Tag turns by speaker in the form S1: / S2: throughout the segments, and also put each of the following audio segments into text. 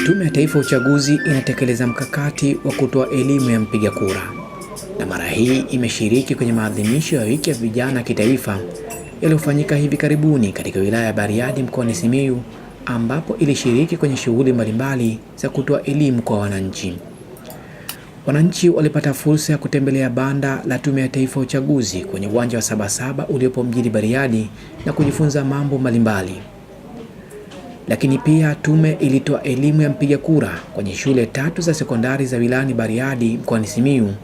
S1: Tume ya Taifa ya Uchaguzi inatekeleza mkakati wa kutoa elimu ya mpiga kura, na mara hii imeshiriki kwenye maadhimisho ya wiki ya vijana kitaifa yaliyofanyika hivi karibuni katika wilaya ya Bariadi mkoani Simiyu, ambapo ilishiriki kwenye shughuli mbalimbali za kutoa elimu kwa wananchi. Wananchi walipata fursa ya kutembelea banda la Tume ya Taifa ya Uchaguzi kwenye uwanja wa Sabasaba uliopo mjini Bariadi na kujifunza mambo mbalimbali. Lakini pia tume ilitoa elimu ya mpiga kura kwenye shule 3 za sekondari za wilayani Bariadi mkoani Simiyu,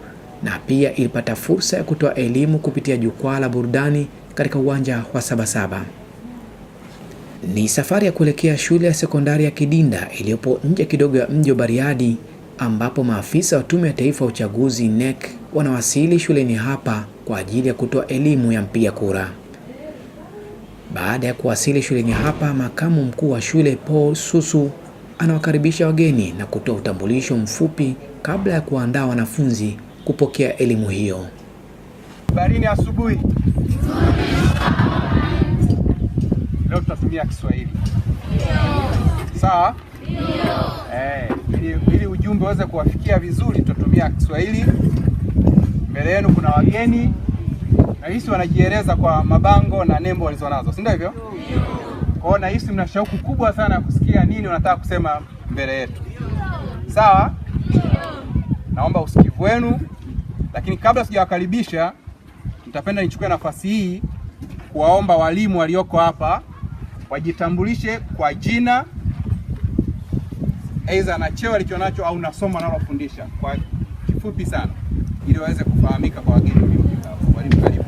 S1: na pia ilipata fursa ya kutoa elimu kupitia jukwaa la burudani katika uwanja wa Sabasaba. Ni safari ya kuelekea shule ya sekondari ya Kidinda iliyopo nje kidogo ya mji wa Bariadi, ambapo maafisa wa Tume ya Taifa ya Uchaguzi NEC wanawasili shuleni hapa kwa ajili ya kutoa elimu ya mpiga kura. Baada ya kuwasili shuleni hapa, makamu mkuu wa shule Paul Susu anawakaribisha wageni na kutoa utambulisho mfupi kabla ya kuandaa wanafunzi kupokea elimu hiyo.
S2: Barini asubuhi. Leo tutatumia Kiswahili. Sawa? Ili ujumbe uweze kuwafikia vizuri tutatumia Kiswahili. Mbele yenu kuna wageni na hisi wanajieleza kwa mabango na nembo walizonazo, si ndio hivyo? Kwa hiyo na hisi mna shauku kubwa sana ya kusikia nini wanataka kusema mbele yetu. Sawa? Naomba usikivu wenu, lakini kabla sijawakaribisha nitapenda nichukue nafasi hii kuwaomba walimu walioko hapa wajitambulishe kwa jina, aidha na cheo alichonacho au na somo analofundisha kwa kifupi sana, ili waweze kufahamika kwa wageni waliofika. Walimu karibu.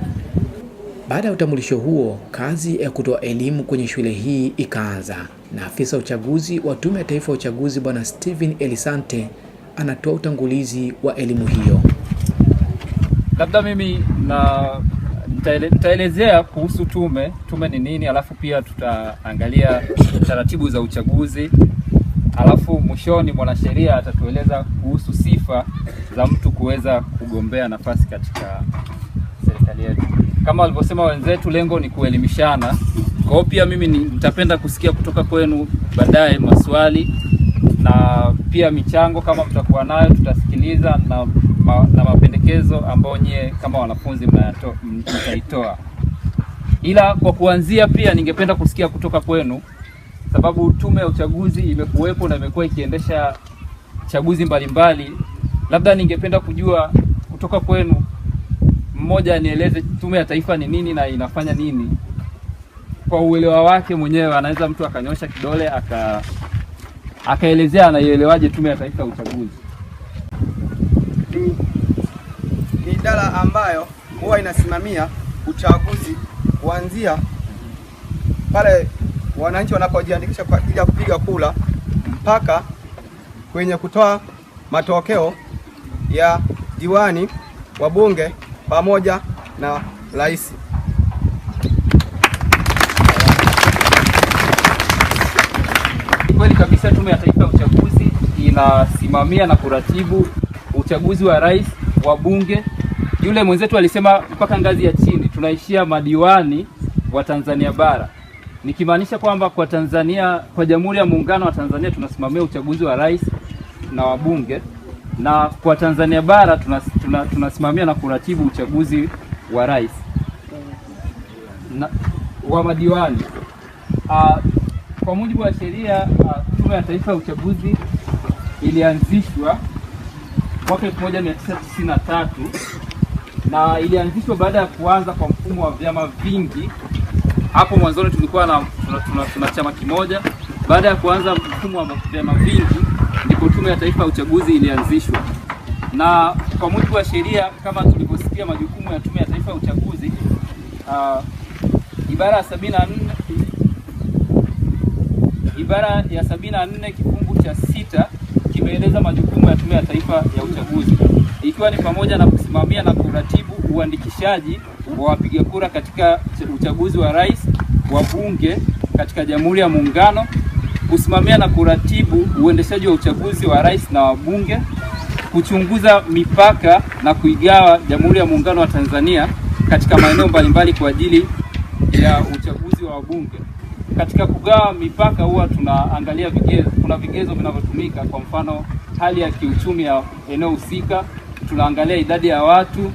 S1: Baada ya utambulisho huo, kazi ya kutoa elimu kwenye shule hii ikaanza, na afisa uchaguzi wa Tume ya Taifa ya Uchaguzi Bwana Steven Elisante anatoa utangulizi wa elimu hiyo.
S3: Labda mimi nitaelezea kuhusu tume ni nini, alafu pia tutaangalia taratibu za uchaguzi, alafu mwishoni mwanasheria atatueleza kuhusu sifa za mtu kuweza kugombea nafasi katika serikali yetu. Kama walivyosema wenzetu, lengo ni kuelimishana. Kwa hiyo pia mimi nitapenda kusikia kutoka kwenu baadaye maswali na pia michango kama mtakuwa nayo, tutasikiliza na mapendekezo ambayo nyie kama wanafunzi mtaitoa. Ila kwa kuanzia pia ningependa kusikia kutoka kwenu, sababu Tume ya Uchaguzi imekuwepo na imekuwa ikiendesha chaguzi mbalimbali. Labda ningependa kujua kutoka kwenu, mmoja nieleze Tume ya Taifa ni nini na inafanya nini kwa uelewa wake mwenyewe. Anaweza mtu akanyosha kidole akaelezea anaielewaje Tume ya Taifa ya Uchaguzi.
S2: Ni idara ambayo huwa inasimamia uchaguzi kuanzia pale wananchi wanapojiandikisha kwa ajili ya kupiga kura mpaka kwenye kutoa matokeo ya diwani, wabunge pamoja na rais.
S3: Kweli kabisa, Tume ya Taifa ya Uchaguzi inasimamia na kuratibu uchaguzi wa rais, wa bunge. Yule mwenzetu alisema mpaka ngazi ya chini, tunaishia madiwani wa Tanzania bara. Nikimaanisha kwamba kwa Tanzania, kwa Jamhuri ya Muungano wa Tanzania tunasimamia uchaguzi wa rais na wa bunge, na kwa Tanzania bara tunasimamia na kuratibu uchaguzi wa rais na wa madiwani. Kwa mujibu wa sheria, Tume ya Taifa ya Uchaguzi ilianzishwa mwaka 1993 na ilianzishwa baada ya kuanza kwa mfumo wa vyama vingi. Hapo mwanzoni tulikuwa tuna chama kimoja. Baada ya kuanza mfumo wa vyama vingi ndipo Tume ya Taifa ya Uchaguzi ilianzishwa. Na kwa mujibu wa sheria, kama tulivyosikia majukumu ya Tume ya Taifa ya Uchaguzi, ibara ya 74 kifungu cha 6 kimeeleza majukumu ya Tume ya Taifa ya Uchaguzi, ikiwa ni pamoja na kusimamia na kuratibu uandikishaji wa wapiga kura katika uchaguzi wa rais, wa bunge katika Jamhuri ya Muungano, kusimamia na kuratibu uendeshaji wa uchaguzi wa rais na wa bunge, kuchunguza mipaka na kuigawa Jamhuri ya Muungano wa Tanzania katika maeneo mbalimbali kwa ajili ya uchaguzi wa wabunge, katika kugawa mipaka huwa tunaangalia vigezo. Kuna vigezo vinavyotumika, kwa mfano hali ya kiuchumi ya eneo husika, tunaangalia idadi ya watu,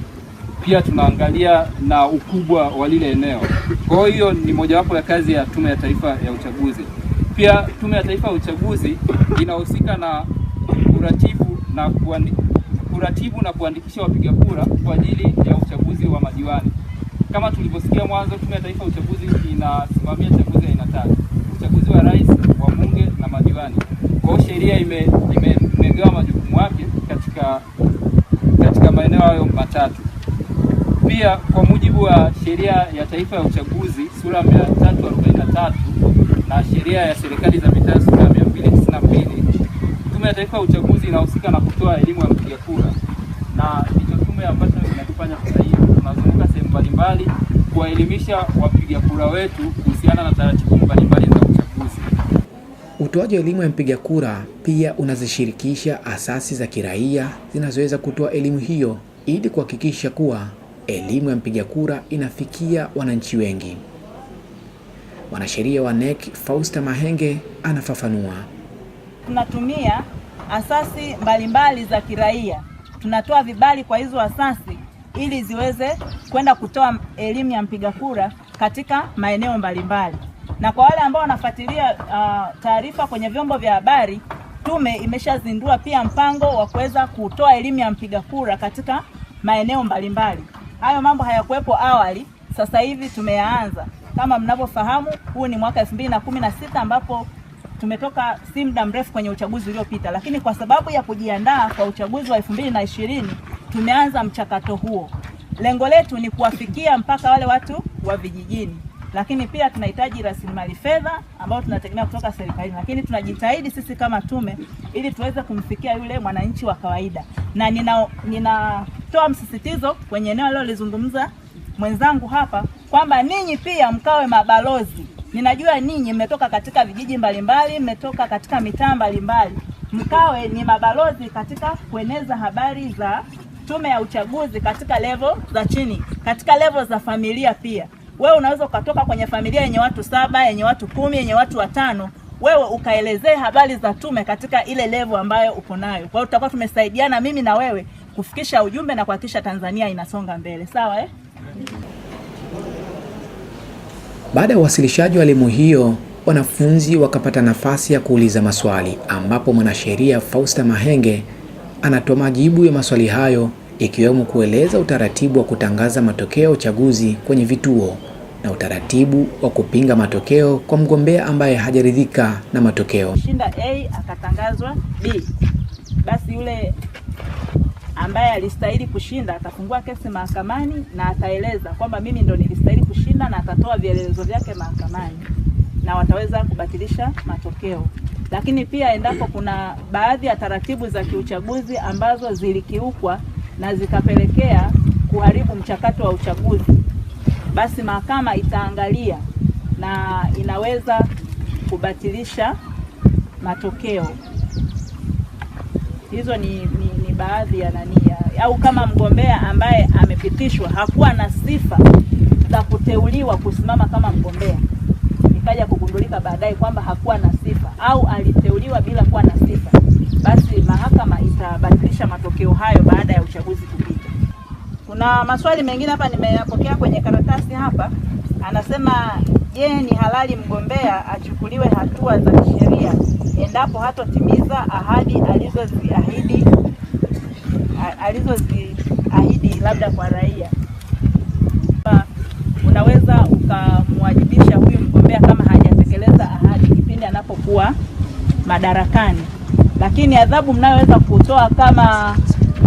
S3: pia tunaangalia na ukubwa wa lile eneo. Kwa hiyo ni mojawapo ya kazi ya Tume ya Taifa ya Uchaguzi. Pia Tume ya Taifa ya Uchaguzi inahusika na kuratibu na kuandikisha wapiga kura kwa ajili ya uchaguzi wa madiwani. Kama tulivyosikia mwanzo, Tume ya Taifa ya Uchaguzi inasimamia chaguzi aina 3: uchaguzi wa rais, wa bunge na madiwani. Kwa hiyo sheria imegawa majukumu yake katika maeneo hayo matatu. Pia kwa mujibu wa Sheria ya Taifa ya Uchaguzi sura 343 na Sheria ya Serikali za Mitaa sura 292, Tume ya Taifa ya Uchaguzi inahusika na kutoa elimu ya mpiga kura, na ndicho tume ambacho inatufanya sasa hivi. Tunazunguka sehemu mbalimbali kuwaelimisha wapiga kura wetu kuhusiana na taratibu mbalimbali za uchaguzi.
S1: Utoaji wa elimu ya mpiga kura pia unazishirikisha asasi za kiraia zinazoweza kutoa elimu hiyo ili kuhakikisha kuwa elimu ya mpiga kura inafikia wananchi wengi. Mwanasheria wa NEC Fausta Mahenge anafafanua.
S4: Tunatumia asasi mbalimbali za kiraia, tunatoa vibali kwa hizo asasi ili ziweze kwenda kutoa elimu ya mpiga kura katika maeneo mbalimbali. Na kwa wale ambao wanafuatilia taarifa kwenye vyombo vya habari, tume imeshazindua pia mpango wa kuweza kutoa elimu ya mpiga kura katika maeneo mbalimbali. Hayo mambo hayakuwepo awali, sasa hivi tumeyaanza. Kama mnavyofahamu, huu ni mwaka 2016 ambapo tumetoka si muda mrefu kwenye uchaguzi uliopita, lakini kwa sababu ya kujiandaa kwa uchaguzi wa 2020 tumeanza mchakato huo. Lengo letu ni kuwafikia mpaka wale watu wa vijijini, lakini pia tunahitaji rasilimali fedha ambao tunategemea kutoka serikalini, lakini tunajitahidi sisi kama tume ili tuweze kumfikia yule mwananchi wa kawaida. Na ninatoa msisitizo kwenye eneo alilozungumza mwenzangu hapa kwamba ninyi pia mkawe mabalozi. Ninajua ninyi mmetoka katika vijiji mbalimbali, mmetoka katika mitaa mbalimbali, mkawe ni mabalozi katika kueneza habari za Tume ya Uchaguzi katika level za chini, katika level za familia pia. Wewe unaweza ukatoka kwenye familia yenye watu 7, yenye watu 10, yenye watu 5, wewe ukaelezee habari za tume katika ile level ambayo uko nayo. Kwa hiyo tutakuwa tumesaidiana mimi na wewe kufikisha ujumbe na kuhakikisha Tanzania inasonga mbele. Sawa eh?
S1: Baada ya uwasilishaji wa elimu hiyo, wanafunzi wakapata nafasi ya kuuliza maswali, ambapo mwanasheria Fausta Mahenge anatoa majibu ya maswali hayo, ikiwemo kueleza utaratibu wa kutangaza matokeo ya uchaguzi kwenye vituo na utaratibu wa kupinga matokeo kwa mgombea ambaye hajaridhika na matokeo.
S4: Shinda A akatangazwa B, basi yule ambaye alistahili kushinda atafungua kesi mahakamani na ataeleza kwamba mimi ndo nilistahili kushinda, na atatoa vielelezo vyake mahakamani na wataweza kubatilisha matokeo. Lakini pia endapo kuna baadhi ya taratibu za kiuchaguzi ambazo zilikiukwa na zikapelekea kuharibu mchakato wa uchaguzi, basi mahakama itaangalia na inaweza kubatilisha matokeo. Hizo ni baadhi ya au kama mgombea ambaye amepitishwa hakuwa na sifa za kuteuliwa kusimama kama mgombea, ikaja kugundulika baadaye kwamba hakuwa na sifa au aliteuliwa bila kuwa na sifa, basi mahakama itabatilisha matokeo hayo baada ya uchaguzi kupita. Kuna maswali mengine hapa nimeyapokea kwenye karatasi hapa. Anasema, je, ni halali mgombea achukuliwe hatua za kisheria endapo hatotimiza ahadi alizoziahidi labda kwa raia? Unaweza ukamwajibisha huyu mgombea kama hajatekeleza ahadi kipindi anapokuwa madarakani, lakini adhabu mnayoweza kutoa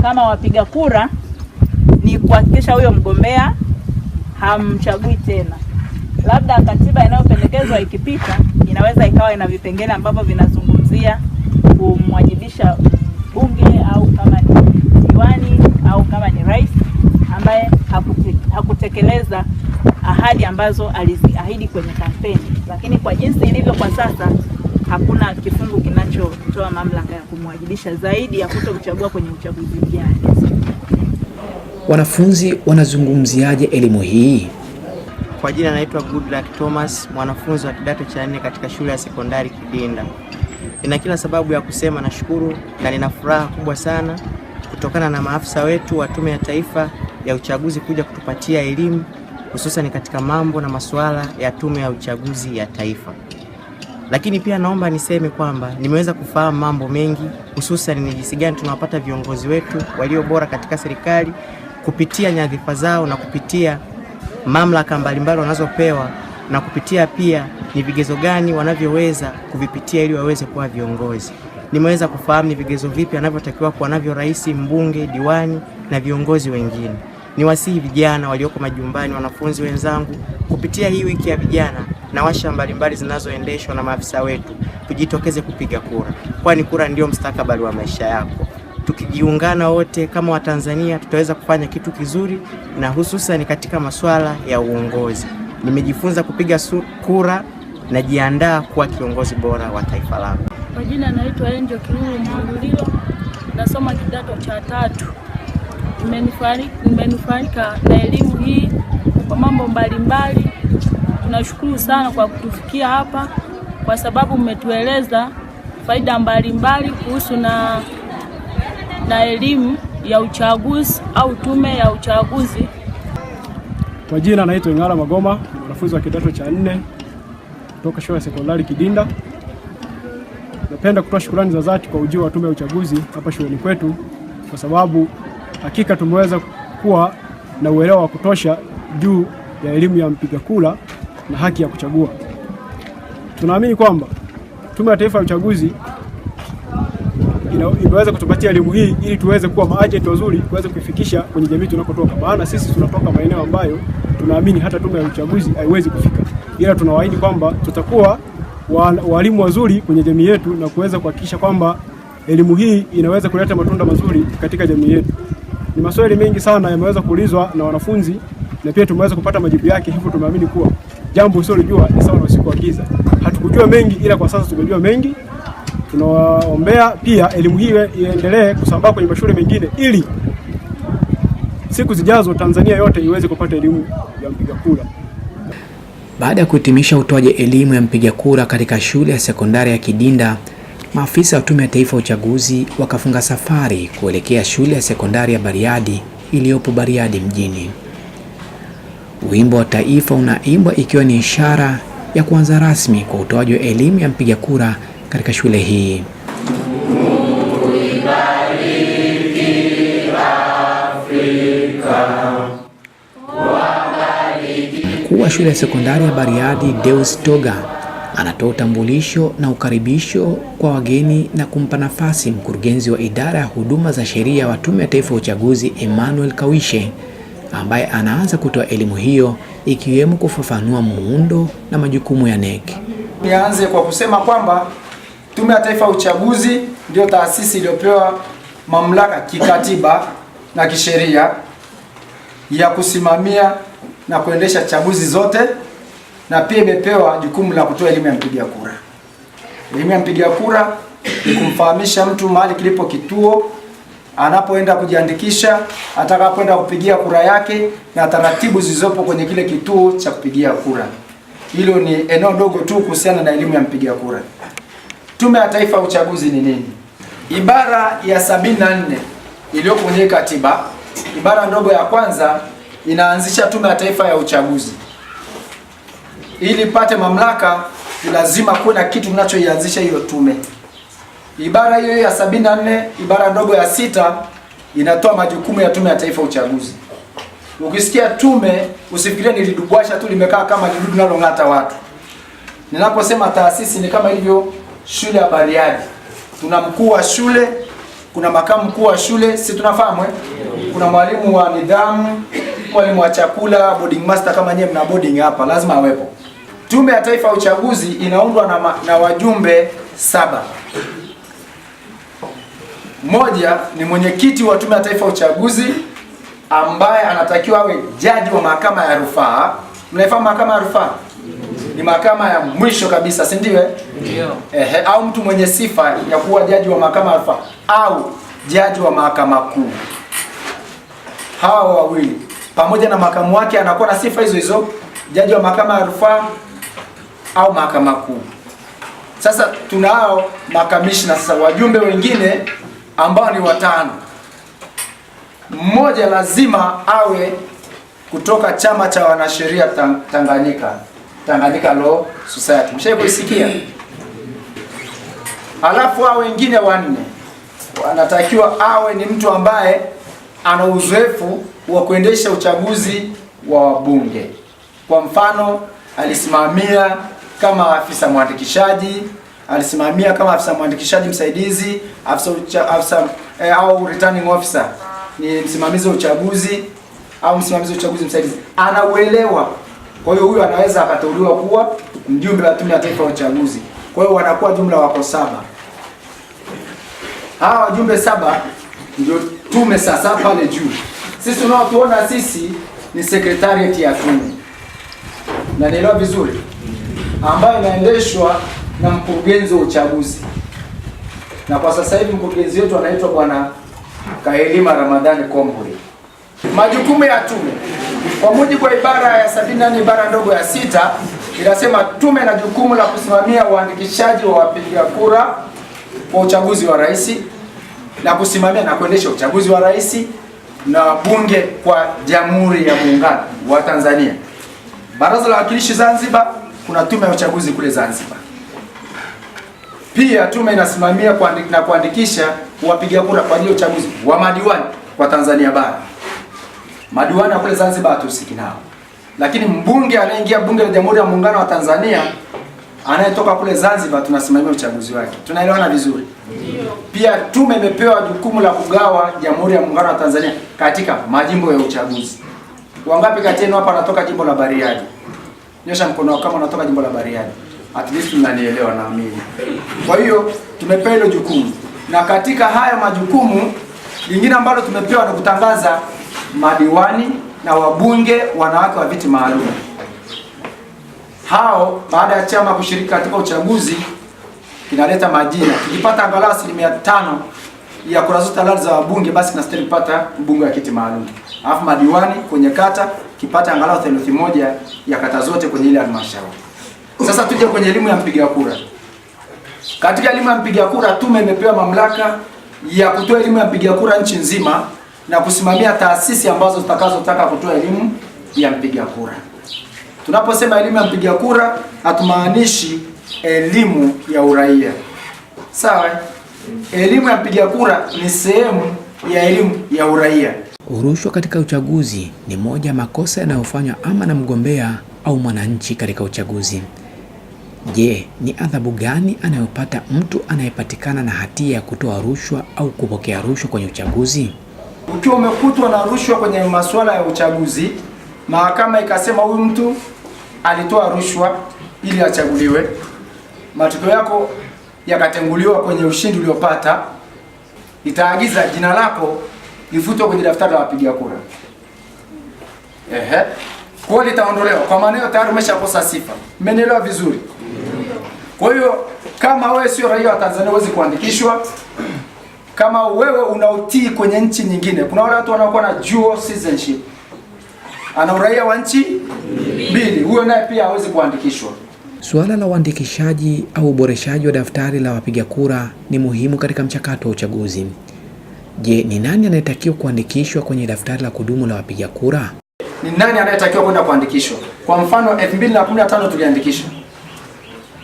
S4: kama wapiga kura ni kuhakikisha huyo mgombea hamchagui tena. Labda katiba inayopendekezwa ikipita inaweza ikawa ina vipengele ambavyo vinazungumzia kumwajibisha bunge au kama ni diwani au kama ni rais ambaye hakutekeleza ahadi ambazo aliziahidi kwenye kampeni. Lakini kwa jinsi ilivyo kwa sasa, hakuna kifungu kinachotoa mamlaka ya kumwajibisha zaidi ya kutokuchagua kwenye uchaguzi ujao.
S1: Wanafunzi wanazungumziaje elimu hii?
S5: Kwa jina naitwa Goodluck Thomas, mwanafunzi wa kidato cha 4 katika shule ya sekondari Kidinda. Nina kila sababu ya kusema nashukuru na nina furaha kubwa sana kutokana na maafisa wetu wa Tume ya Taifa ya Uchaguzi kuja kutupatia elimu hususan katika mambo na masuala ya Tume ya Uchaguzi ya Taifa. Lakini pia naomba niseme kwamba nimeweza kufahamu mambo mengi hususan ni jinsi gani tunawapata viongozi wetu walio bora katika serikali kupitia nyadhifa zao na kupitia mamlaka mbalimbali wanazopewa na kupitia pia ni vigezo gani wanavyoweza kuvipitia ili waweze kuwa viongozi. Nimeweza kufahamu ni vigezo vipi wanavyotakiwa kuwa navyo rais, mbunge, diwani na viongozi wengine. Niwasihi vijana walioko majumbani, wanafunzi wenzangu, kupitia hii wiki ya vijana na washa mbalimbali zinazoendeshwa na maafisa wetu, tujitokeze kupiga kura, kwani kura ndio mustakabali wa maisha yako. Tukijiungana wote kama Watanzania tutaweza kufanya kitu kizuri na hususan katika masuala ya uongozi. Nimejifunza kupiga kura na jiandaa kuwa kiongozi bora wa taifa langu.
S6: Kwa jina naitwa Angel Kiruru Mwandulilo, nasoma kidato cha 3. Nimenufaika na elimu hii kwa mambo mbalimbali. Tunashukuru sana kwa kutufikia hapa kwa sababu mmetueleza faida mbalimbali kuhusu na elimu ya uchaguzi au tume ya uchaguzi.
S7: Kwa jina naitwa Ngara Magoma, mwanafunzi wa kidato cha 4 kutoka shule ya sekondari Kidinda. Napenda kutoa shukrani za dhati kwa ujio wa tume ya uchaguzi hapa shuleni kwetu kwa sababu hakika tumeweza kuwa na uelewa wa kutosha juu ya elimu ya mpiga kura na haki ya kuchagua. Tunaamini kwamba Tume ya Taifa ya Uchaguzi imeweza kutupatia elimu hii ili tuweze kuwa maajenti wazuri, tuweze kuifikisha kwenye jamii tunakotoka. Maana sisi tunatoka maeneo ambayo tunaamini hata Tume ya Uchaguzi haiwezi kufika. Ila tunawaahidi kwamba tutakuwa walimu wazuri kwenye jamii yetu na kuweza kuhakikisha kwamba elimu hii inaweza kuleta matunda mazuri katika jamii yetu. Ni maswali mengi sana yameweza kuulizwa na wanafunzi na pia tumeweza kupata majibu yake, hivyo tumeamini kuwa jambo usilolijua ni sawa na usiku wa giza. Hatukujua mengi ila kwa sasa tumejua mengi. Tunawaombea pia elimu hii iendelee kusambaa kwenye mashule mengine ili siku zijazo Tanzania yote iweze kupata elimu ya mpiga kura.
S1: Baada ya kuhitimisha utoaji elimu ya mpiga kura katika shule ya sekondari ya Kidinda, maafisa wa Tume ya Taifa ya Uchaguzi wakafunga safari kuelekea shule ya sekondari ya Bariadi iliyopo Bariadi mjini. Wimbo wa taifa unaimbwa ikiwa ni ishara ya kuanza rasmi kwa utoaji wa elimu ya mpiga kura katika shule hii. Mkuu wa shule ya sekondari ya Bariadi Deus Toga anatoa utambulisho na ukaribisho kwa wageni na kumpa nafasi mkurugenzi wa idara ya huduma za sheria wa Tume ya Taifa ya Uchaguzi Emmanuel Kawishe, ambaye anaanza kutoa elimu hiyo ikiwemo kufafanua muundo na majukumu ya NEC.
S8: Nianze kwa kusema kwamba Tume ya Taifa ya Uchaguzi ndio taasisi iliyopewa mamlaka kikatiba na kisheria ya kusimamia na kuendesha chaguzi zote, na pia imepewa jukumu la kutoa elimu ya mpiga kura. Elimu ya mpiga kura ni kumfahamisha mtu mahali kilipo kituo, anapoenda kujiandikisha, atakapoenda kupigia kura yake na taratibu zilizopo kwenye kile kituo cha kupigia kura. Hilo ni eneo dogo tu kuhusiana na elimu ya mpiga kura. Tume ya Taifa ya Uchaguzi ni nini? Ibara ya 74 iliyopo kwenye katiba, ibara ndogo ya kwanza inaanzisha Tume ya Taifa ya Uchaguzi. Ili pate mamlaka lazima kuwe na kitu kinachoianzisha hiyo tume. Ibara hiyo ya 74, ibara ndogo ya 6 inatoa majukumu ya Tume ya Taifa ya Uchaguzi. Ukisikia tume usifikirie nilidubwasha tu limekaa kama lidudu linalong'ata watu. Ninaposema taasisi ni kama hivyo shule ya Bariadi. Tuna mkuu wa shule, kuna makamu mkuu wa shule, si tunafahamu kuna mwalimu wa nidhamu, mwalimu wa chakula, boarding master kama nyewe mna boarding hapa, lazima awepo. Tume ya Taifa ya Uchaguzi inaundwa na wajumbe 7. Mmoja ni mwenyekiti wa Tume ya Taifa ya Uchaguzi ambaye anatakiwa awe jaji wa mahakama ya rufaa. Mnaifahamu mahakama ya rufaa? Ni mahakama ya mwisho kabisa, si ndio? Ndio. Au mtu mwenye sifa ya kuwa jaji wa mahakama ya rufaa au jaji wa mahakama kuu. Hawa wawili pamoja na makamu wake anakuwa na sifa hizo hizo, jaji wa mahakama ya rufaa au mahakama kuu. Sasa tunao makamishna sasa, wajumbe wengine ambao ni 5. Mmoja lazima awe kutoka chama cha wanasheria Tanganyika Law Society. Mshawahi kusikia? Alafu hao wengine 4 wanatakiwa awe ni mtu ambaye ana uzoefu wa kuendesha uchaguzi wa wabunge. Kwa mfano, alisimamia kama afisa mwandikishaji, alisimamia kama afisa mwandikishaji msaidizi, au returning officer, ni msimamizi wa uchaguzi au msimamizi wa uchaguzi msaidizi. Anauelewa. Kwa hiyo huyu anaweza akateuliwa kuwa mjumbe wa Tume ya Taifa ya Uchaguzi. Kwa hiyo wanakuwa jumla wako 7. Hawa wajumbe 7 ndio tume sasa pale juu. Sisi tunaotuona sisi ni secretariat ya tume. Na nielewa vizuri, ambayo inaendeshwa na mkurugenzi wa uchaguzi. Na kwa sasa hivi mkurugenzi wetu anaitwa Bwana Kaelima Ramadhani Komburi. Majukumu ya tume kwa mujibu wa ibara ya 74 ibara ndogo ya 6 inasema tume na jukumu la kusimamia uandikishaji wa wapiga kura kwa uchaguzi wa rais na kusimamia na kuendesha uchaguzi wa rais na bunge kwa Jamhuri ya Muungano wa Tanzania. Baraza la Wawakilishi Zanzibar, kuna tume ya uchaguzi kule Zanzibar. Pia tume inasimamia kuandikisha wapiga kura kwa ajili ya uchaguzi wa madiwani kwa Tanzania bara. Madiwani kule Zanzibar hatusiki nao. Lakini mbunge anayeingia bunge la Jamhuri ya Muungano wa Tanzania anayetoka kule Zanzibar tunasimamia uchaguzi wake. Tunaelewana vizuri? Ndio. Pia tume imepewa jukumu la kugawa Jamhuri ya Muungano wa Tanzania katika majimbo ya uchaguzi. Wangapi kati yenu hapa anatoka jimbo la Bariadi? Nyosha mkono kama unatoka jimbo la Bariadi. At least mnanielewa naamini. Kwa hiyo tumepewa hilo jukumu. Na katika haya majukumu lingine ambalo tumepewa ni kutangaza madiwani na wabunge wanawake wa viti maalum. Hao baada ya chama kushiriki katika uchaguzi kinaleta majina. Tukipata angalau 5% ya kura zote halali za wabunge, basi tunastahili kupata mbunge wa kiti maalum. Alafu madiwani kwenye kata kipata angalau 1/3 ya kata zote kwenye ile halmashauri. Sasa tuje kwenye elimu ya mpiga kura. Katika elimu ya mpiga kura, tume imepewa mamlaka ya kutoa elimu ya mpiga kura nchi nzima na kusimamia taasisi ambazo zitakazotaka kutoa elimu ya mpiga kura. Tunaposema elimu ya mpiga kura, hatumaanishi elimu ya uraia. Sawa? Elimu ya mpiga kura ni sehemu ya elimu ya uraia.
S1: Rushwa katika uchaguzi ni moja makosa yanayofanywa ama na mgombea au mwananchi katika uchaguzi. Je, ni adhabu gani anayopata mtu anayepatikana na hatia ya kutoa rushwa au kupokea rushwa kwenye uchaguzi?
S8: Ukiwa umekutwa na rushwa kwenye masuala ya uchaguzi, mahakama ikasema huyu mtu alitoa rushwa ili achaguliwe, matokeo yako yakatenguliwa kwenye ushindi uliopata, itaagiza jina lako lifutwe kwenye daftari la wapiga kura. Kwa hiyo litaondolewa. Kwa maana hiyo tayari umeshakosa sifa. Mmenielewa vizuri? Kwa hiyo kama wewe sio raia wa Tanzania huwezi kuandikishwa. Kama wewe unautii kwenye nchi nyingine, kuna wale watu wanaokuwa na dual citizenship, ana uraia wa nchi mbili, huyo naye pia hawezi kuandikishwa.
S1: Suala la uandikishaji au uboreshaji wa daftari la wapiga kura ni muhimu katika mchakato wa uchaguzi. Je, ni nani anayetakiwa kuandikishwa kwenye daftari la kudumu la wapiga kura?
S8: Ni nani anayetakiwa kwenda kuandikishwa? Kwa mfano 2015 tuliandikisha.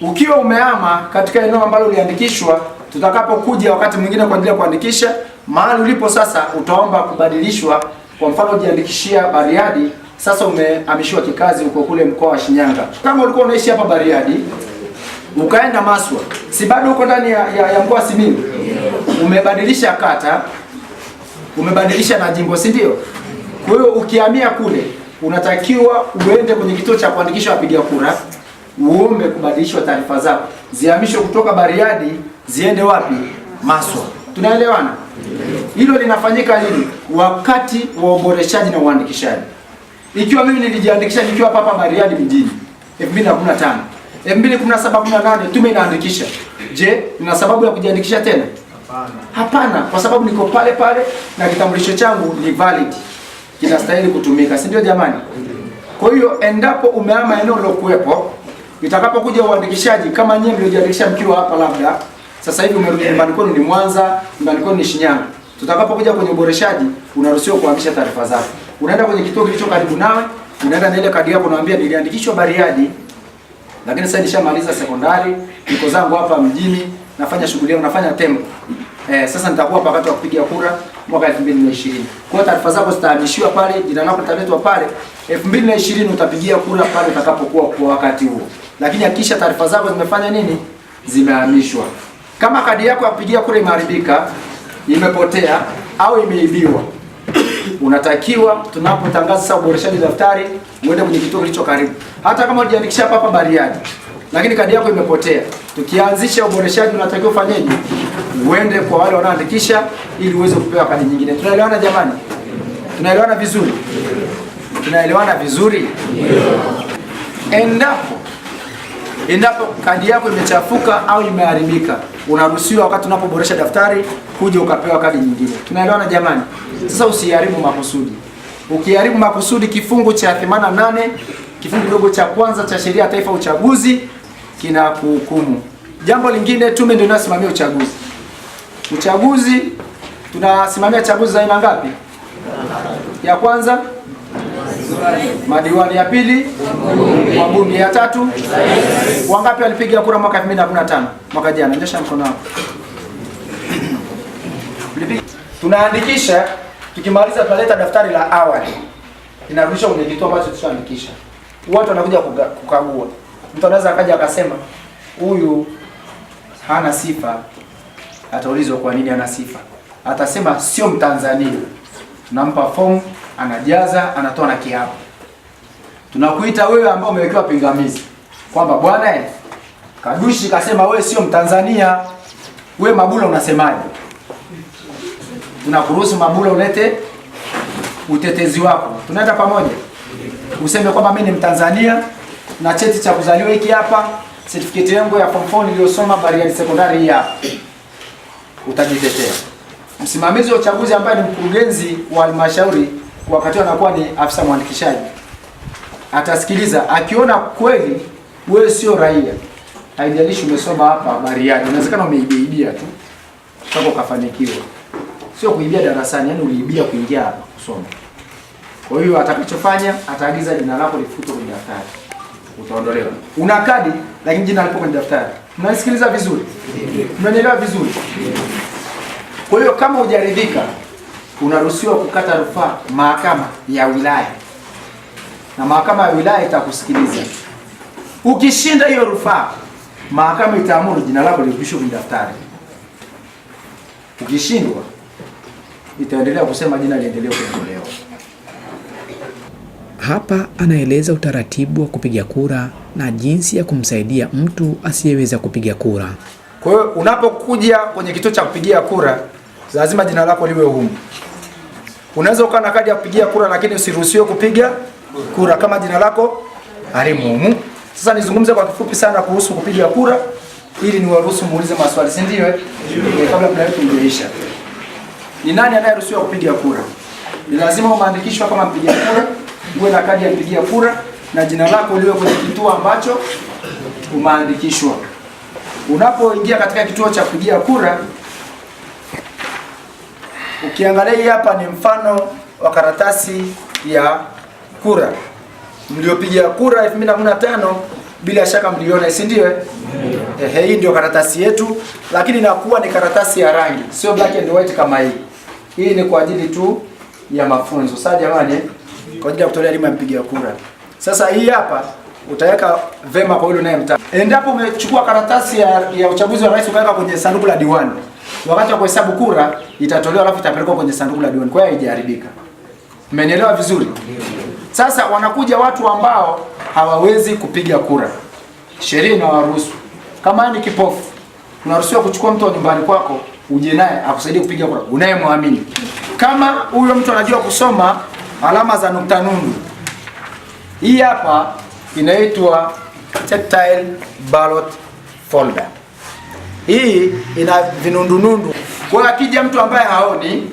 S8: Ukiwa umehama katika eneo ambalo uliandikishwa, tutakapokuja wakati mwingine kwa ajili ya kuandikisha, mahali ulipo sasa utaomba kubadilishwa. Kwa mfano ujiandikishia Bariadi, sasa umehamishiwa kikazi uko kule mkoa wa Shinyanga. Kama ulikuwa unaishi hapa Bariadi, ukaenda Maswa, si bado uko ndani ya mkoa wa Simiyu? Umebadilisha kata, umebadilisha na jimbo, si ndio? Kwa hiyo ukihamia kule, unatakiwa uende kwenye kituo cha kuandikisha wapiga kura, uombe kubadilishwa taarifa zako, zihamishwe kutoka Bariadi ziende wapi? Maswa. Tunaelewana? Hilo linafanyika lini? Wakati wa uboreshaji na uandikishaji. Ikiwa mimi nilijiandikisha nikiwa hapa Bariadi mjini 2015, 2017-18 tume inaandikisha. Je, nina sababu ya kujiandikisha tena? Hapana, kwa sababu niko pale pale na kitambulisho changu ni valid. Kinastahili kutumika, si ndio jamani? Kwa hiyo endapo umehama eneo lilokuwepo, itakapokuja uandikishaji, kama nyinyi mliojiandikisha mkiwa hapa, labda sasa hivi umerudi nyumbani kwenu ni Mwanza, nyumbani kwenu ni Shinyanga, tutakapokuja kwenye uboreshaji, unaruhusiwa kuhamisha taarifa zako. Unaenda kwenye kituo kilicho karibu nawe, unaenda na ile kadi yako, unaambia niliandikishwa Bariadi, lakini sasa nishamaliza sekondari, niko zangu hapa mjini, nafanya shughuli yangu, nafanya tempo. Sasa nitakuwa wakati wa kupiga kura mwaka 2020. Kwa taarifa zako zitahamishiwa pale, jina lako litaletwa pale. 2020 utapigia kura pale utakapokuwa kwa wakati huo. Lakini hakikisha taarifa zako zimefanya nini? Zimehamishwa. Kama kadi yako ya kupigia kura imeharibika, imepotea au imeibiwa, unatakiwa tunapotangaza sasa uboreshaji daftari, uende kwenye kituo kilicho karibu. Hata kama ulijiandikisha hapa Bariadi, lakini kadi yako imepotea, tukianzisha uboreshaji unatakiwa ufanyeje? Uende kwa wale wanaoandikisha ili uweze kupewa kadi nyingine. Tunaelewana jamani? Tunaelewana vizuri? Tunaelewana vizuri? Endapo kadi yako imechafuka au imeharibika, unaruhusiwa wakati unapoboresha daftari kuja ukapewa kadi nyingine. Tunaelewana jamani? Sasa usiharibu makusudi. Ukiharibu makusudi, kifungu cha 88 kifungu kidogo cha kwanza cha sheria ya taifa uchaguzi kinakuhukumu. Jambo lingine, tume ndio inasimamia uchaguzi. Uchaguzi tunasimamia chaguzi za aina ngapi? Ya kwanza madiwani, ya pili wabunge, ya tatu wangapi walipiga kura mwaka 2015 mwaka jana? Nyosha mkono wako. Tunaandikisha, tukimaliza tunaleta daftari la awali, inarudishwa kwenye kituo ambacho tulishaandikisha. Watu wanakuja kukagua. Mtu anaweza akaja akasema huyu hana sifa, ataulizwa kwa nini hana sifa. Atasema sio Mtanzania. Tunampa fomu, anajaza, anatoa na kiapo. Tunakuita wewe ambao umewekewa pingamizi kwamba bwana Kadushi kasema wewe sio Mtanzania. Wewe Mabula unasemaje? Tunakuruhusu Mabula ulete utetezi wako. Tunaenda pamoja. Useme kwamba mimi ni Mtanzania na cheti cha kuzaliwa hiki hapa, certificate yangu ya form 4 niliyosoma Bariadi Secondary hii hapa. Utajitetea. Msimamizi wa uchaguzi ambaye ni mkurugenzi wa halmashauri wakati anakuwa ni afisa mwandikishaji, atasikiliza, akiona kweli wewe sio raia, haijalishi umesoma hapa Bariadi, inawezekana umeibidia tu mpaka ukafanikiwa. Sio kuibia darasani, yani uliibia kuingia hapa kusoma. Kwa hiyo atakachofanya, ataagiza jina lako lifutwe kwenye daftari. Utaondolewa. Una kadi lakini jina lipo kwenye daftari. Mnasikiliza vizuri? Mnaelewa vizuri? Kwa hiyo kama hujaridhika, unaruhusiwa kukata rufaa mahakama ya wilaya. Na mahakama ya wilaya itakusikiliza. Ukishinda hiyo rufaa, mahakama itaamuru jina lako lirudishwe kwenye daftari. Ukishindwa, itaendelea kusema jina liendelee kuondolewa.
S1: Hapa anaeleza utaratibu wa kupiga kura na jinsi ya kumsaidia mtu asiyeweza kupiga kura.
S8: Kwa hiyo unapokuja kwenye kituo cha kupigia kura, lazima jina lako liwe humu. Unaweza ukawa na kadi ya kupigia kura lakini usiruhusiwe kupiga kura kama jina lako halimo humu. Sasa nizungumze kwa kifupi sana kuhusu kupiga kura ili niwaruhusu muulize maswali, si ndio? Kabla muda wetu umeisha. Ni nani anayeruhusiwa kupiga kura? Ni lazima umeandikishwa kama mpiga kura, uwe na kadi ya kupigia kura na jina lako liwe kwenye kituo ambacho umeandikishwa. Unapoingia katika kituo cha kupigia kura, ukiangalia hapa ni mfano wa karatasi ya kura. Mliopigia kura 2015 bila shaka mliona, si ndio? Hii ndio karatasi yetu, lakini inakuwa ni karatasi ya rangi, sio black and white kama hii. Hii ni kwa ajili tu ya mafunzo. Sasa jamani, kwa ajili ya kutolea elimu ya mpigia kura. Sasa hii hapa utaweka vema kwa yule unayemtaka. Endapo umechukua karatasi ya uchaguzi wa rais ukaweka kwenye sanduku la diwani, wakati wa kuhesabu kura itatolewa alafu itapelekwa kwenye sanduku la diwani. Kwa hiyo haijaharibika. Mmenielewa vizuri? Sasa wanakuja watu ambao hawawezi kupiga kura. Sheria inawaruhusu. Kama ni kipofu, unaruhusiwa kuchukua mtu wa nyumbani kwako uje naye akusaidie kupiga kura, unayemwamini. Kama huyo mtu anajua kusoma alama za nukta nundu, hii hapa inaitwa tactile ballot folder. Hii ina vinundunundu. Kwa hiyo akija mtu ambaye haoni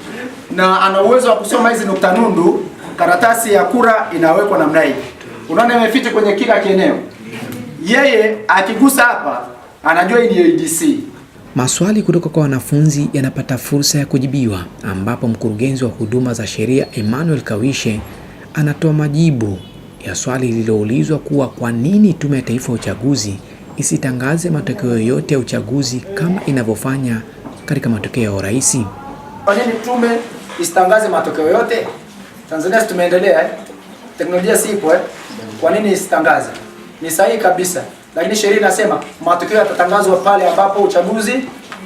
S8: na ana uwezo wa kusoma hizi nukta nundu, karatasi ya kura inawekwa namna hii. Unaona imefiti kwenye kila kieneo. Yeye akigusa hapa anajua hii ni ADC.
S1: Maswali kutoka kwa wanafunzi yanapata fursa ya kujibiwa, ambapo mkurugenzi wa huduma za sheria Emmanuel Kawishe anatoa majibu ya swali lililoulizwa kuwa kwa nini Tume ya Taifa ya Uchaguzi isitangaze matokeo yoyote ya uchaguzi kama inavyofanya katika matokeo ya urais.
S8: Kwa nini tume isitangaze matokeo yote? Tanzania tumeendelea teknolojia sipo Kwa nini isitangaze? Ni sahihi kabisa. Lakini sheria inasema matokeo yatatangazwa pale ambapo uchaguzi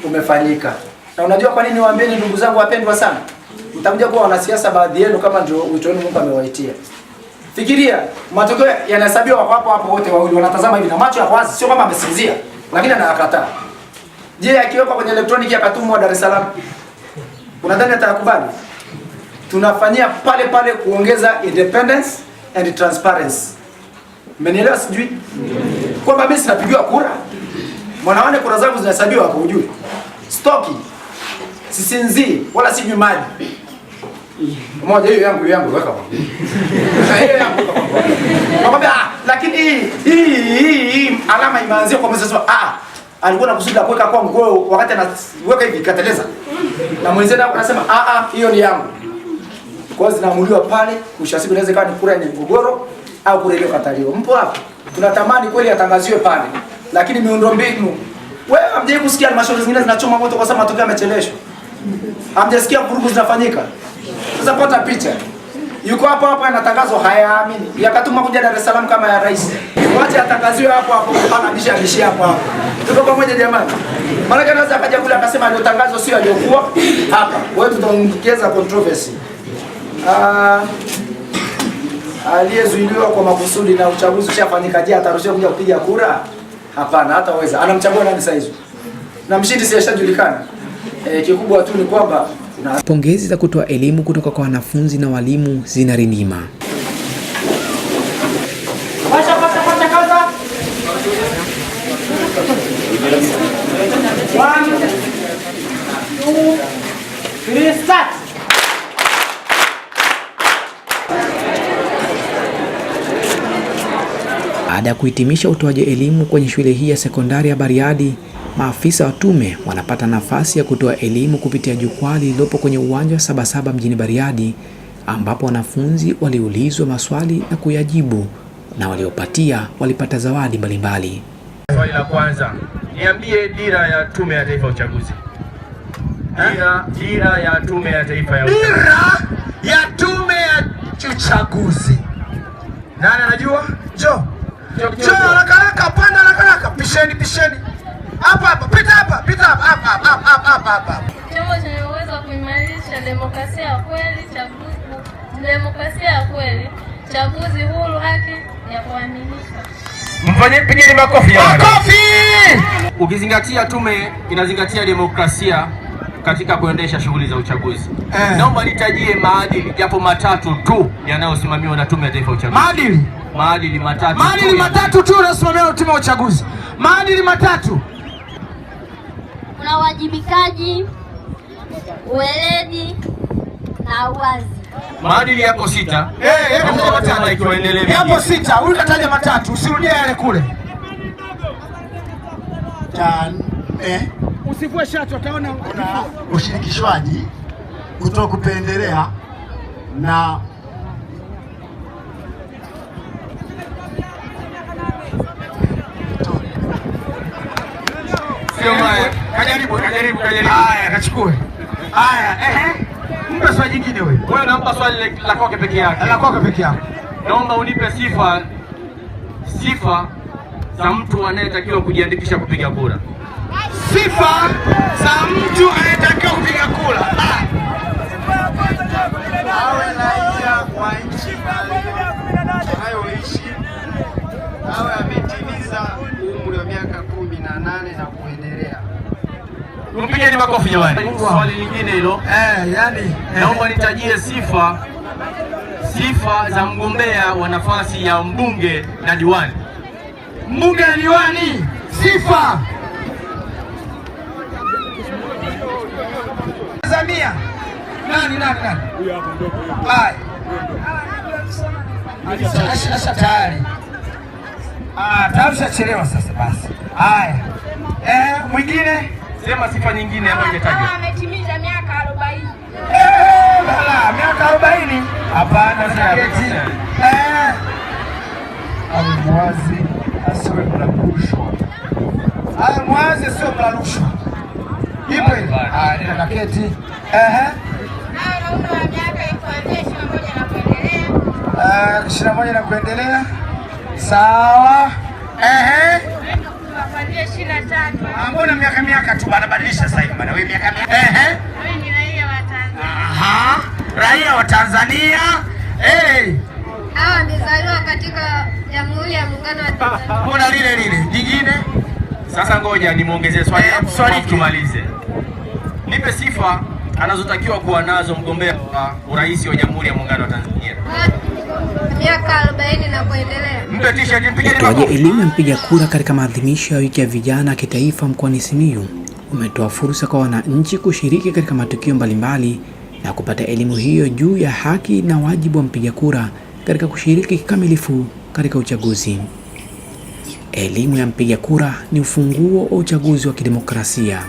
S8: umefanyika. Na unajua kwa nini niwaambieni ndugu zangu wapendwa sana? Mtakuja kuwa wanasiasa baadhi yenu kama ndio wito wenu Mungu amewaitia. Fikiria, matokeo yanahesabiwa hapo hapo wote wawili wanatazama hivi na macho ya wazi, sio kama amesinzia, lakini anakataa. Je, akiwekwa kwenye elektroniki akatumwa Dar es Salaam? Unadhani atakubali? Tunafanyia pale pale kuongeza independence and transparency. Mmenielewa sijui? Kwamba mimi sinapigiwa kura. Mwanaone kura zangu zinahesabiwa hapo ujui. Stoki. Sisinzi wala sinywi maji. Mmoja hiyo yangu weka hapo. Hiyo yangu weka hapo. Nakwambia lakini hii alama imeanzia kwa msasa alikuwa anakusudia kuweka kwa mguu wakati anaweka hivi kateleza. Na mwenzetu hapo anasema hiyo ni yangu. Kwa hiyo zinaamuliwa pale, ushasibu inaweza kuwa ni kura yenye mgogoro au kura ile kataliwa. Mpo hapo? Tunatamani kweli atangaziwe pale. Lakini miundombinu wewe hamjai kusikia halmashauri zingine zinachoma moto kwa sababu matokeo yamecheleshwa. Hamjasikia vurugu zinafanyika. Sasa pata picha. Yuko hapo anatangazwa hayaamini. Yakatuma kuja Dar es Salaam kama ya rais. Wacha atangaziwe hapo anabisha hapo. Tuko pamoja jamani. Maana anaweza akaja kule akasema aliyotangazwa sio aliyokuwa hapa. Wewe tutaongeza controversy. Aliyezuiliwa kwa makusudi na uchaguzi ushafanyika, je, ataruhusiwa kuja kupiga kura? Hapana, hataweza. Anamchagua nani sasa hizo? Na mshindi si ashajulikana. Kikubwa tu ni kwamba
S1: pongezi za kutoa elimu kutoka kwa wanafunzi na walimu zinarindima.
S8: Pasha kaza. 1 2 3 start.
S1: Baada ya kuhitimisha utoaji elimu kwenye shule hii ya sekondari ya Bariadi, maafisa wa tume wanapata nafasi ya kutoa elimu kupitia jukwaa lililopo kwenye uwanja wa Sabasaba mjini Bariadi, ambapo wanafunzi waliulizwa maswali na kuyajibu na waliopatia walipata zawadi mbalimbali.
S9: Swali la kwanza, niambie dira ya Tume ya Taifa ya Uchaguzi. Dira ya Tume ya Taifa ya Uchaguzi. Dira ya Tume ya Uchaguzi. Nani anajua? Njoo haraka, panda haraka, pisheni. Hapa, pita hapa.
S10: Chombo chenye uwezo wa kuimarisha demokrasia ya kweli, chaguzi huru, haki ya kuaminika.
S9: Pigeni makofi. Ukizingatia tume inazingatia demokrasia katika kuendesha shughuli za uchaguzi. Naomba nitajie maadili japo matatu tu yanayosimamiwa na Tume ya Taifa ya Uchaguzi. Maadili matatu tu yanayosimamiwa na Tume ya Uchaguzi. Maadili matatu.
S10: Kuna uwajibikaji, uweledi na uwazi.
S9: Maadili yako 6. Matano ikiwa endelee. Yapo 6. Huyu kataja matatu, usirudie yale kule.
S7: Usivue shati utaona
S11: kuna ushirikishwaji, kutokupendelea na
S9: Kajaribu. Haya, kachukue. Haya, mpe swali jingine wewe. Wewe nampa swali la kwake peke yake. La kwake peke yake. Naomba unipe sifa za mtu anayetakiwa kujiandikisha kupiga kura. Sifa za mtu anayetakiwa kupiga kura.
S11: awe raia wa nchi anayoishi, awe ametimiza umri wa miaka 18 na kuendelea.
S9: Mpigeni makofi jamani. Swali lingine hilo. Naomba nitajie sifa za mgombea wa nafasi ya mbunge na diwani.
S11: Mbunge na diwani, sifa.
S9: Tanzania. Nani?
S11: Asha tayari. Tayari shachelewa sasa basi. Haya. Mwingine?
S9: Sema sifa nyingine ambayo imetajwa.
S10: Ametimiza miaka 40.
S11: Bala, miaka 40? Hapana, saketi. Mwazi asiwe mlarushwa. Mwazi sio mlarushwa. Ipo hivi. Nina kaketi.
S10: Na umri wa miaka kuanzia 21 na kuendelea.
S11: 21 na kuendelea. Sawa.
S10: Kuanzia 23.
S11: Mbona miaka tu banabadilisha sasa hivi bana. Wewe miaka.
S10: Wewe ni raia wa Tanzania.
S11: Raia wa Tanzania.
S10: Hawa wamezaliwa katika Jamhuri ya Muungano wa Tanzania.
S11: Mbona lile jingine?
S9: Sasa ngoja nimuongezee swali tumalize. Nipe sifa anazotakiwa kuwa nazo mgombea wa urais wa Jamhuri ya Muungano wa Tanzania.
S10: Miaka 40 na kuendelea.
S9: Mpe t-shirt mpige.
S1: Utoaji elimu ya mpiga kura katika maadhimisho ya wiki ya vijana kitaifa mkoani Simiyu umetoa fursa kwa wananchi kushiriki katika matukio mbalimbali na kupata elimu hiyo juu ya haki na wajibu wa mpiga kura katika kushiriki kikamilifu katika uchaguzi. Elimu ya mpiga kura ni ufunguo wa uchaguzi wa kidemokrasia.